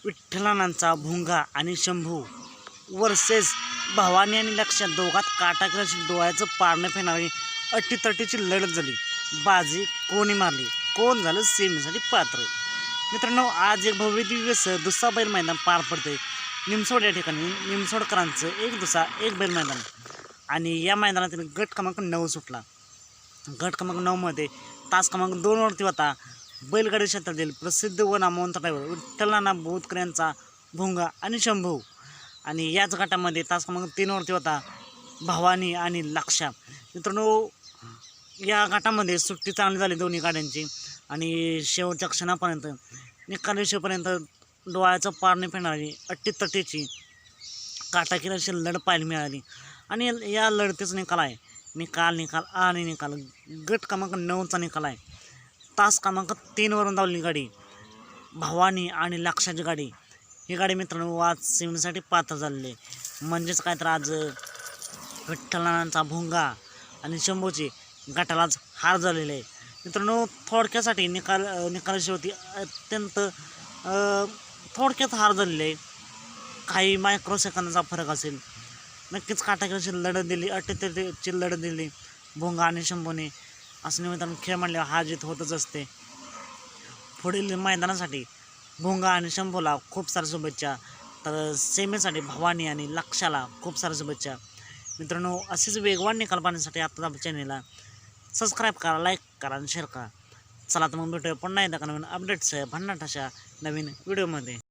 विठ्ठलांचा भुंगा आणि शंभू वर्सेस भवानी आणि लक्ष्या दोघात काटाकीची डोळ्याचं पारणं फेणारी अटीतटीची लढत झाली। बाजी कोणी मारली, कोण झालं सेमीसाठी पात्र। मित्रांनो, आज एक भव्य दिव्य दुसरा बैल मैदान पार पडते निमसोड या ठिकाणी। निमसोडकरांचं 1 बैल मैदान आणि या मैदानातील गट क्रमांक 9 सुटला। गट क्रमांक 9 मध्ये तास क्रमांक 2 वरती होता बैलगाडी क्षेत्रातील प्रसिद्ध व नामवंत ड्रायव्हर विठ्ठलांना बोरकर यांचा भुंगा आणि शंभू। आणि याच गटामध्ये तास क्रमांक 3 वरती होता भवानी आणि लक्ष्या। मित्रांनो, या गटामध्ये सुट्टी चांगली झाली दोन्ही गाड्यांची आणि शेवटच्या क्षणापर्यंत निकाल रेषेपर्यंत डोळ्याचं पारणे फेडणारी अटीतटीची काटाकीर अशी लढत पाहायला मिळाली। आणि या लढतीचा निकाल आहे निकाल गट क्रमांक 9चा निकाल आहे। तास क्रमांक 3 वरून धावलेली गाडी भवानी आणि लक्ष्याची गाडी, ही गाडी मित्रांनो आज सेमीसाठी पात्र झालेली आहे। म्हणजेच काय तर आज विठ्ठलांचा भुंगा आणि शंभूची गटालाच हार झालेले आहे। मित्रांनो, थोडक्यासाठी निकाल शेवटी अत्यंत थोडक्यात हार झालेली आहे। काही मायक्रो सेकंदाचा फरक असेल। नक्कीच काटाकीची लढत दिली, अटीतटीची लढत दिली भुंगा आणि शंभूने। असं निमित्तानं खेळ म्हणल्यावर हार जीत होतच असते। पुढील मैदानासाठी भुंगा आणि शंभूला खूप साऱ्या शुभेच्छा, तर सेमीसाठी भवानी आणि लक्ष्याला खूप साऱ्या शुभेच्छा। मित्रांनो, असेच वेगवान निकाल पाहण्यासाठी आता आपल्या चॅनेलला सबस्क्राईब करा, लाईक करा आणि शेअर करा। चला तर मग भेटूया पुन्हा एकदा नवीन अपडेट्स भन्नाट अशा नवीन व्हिडिओमध्ये।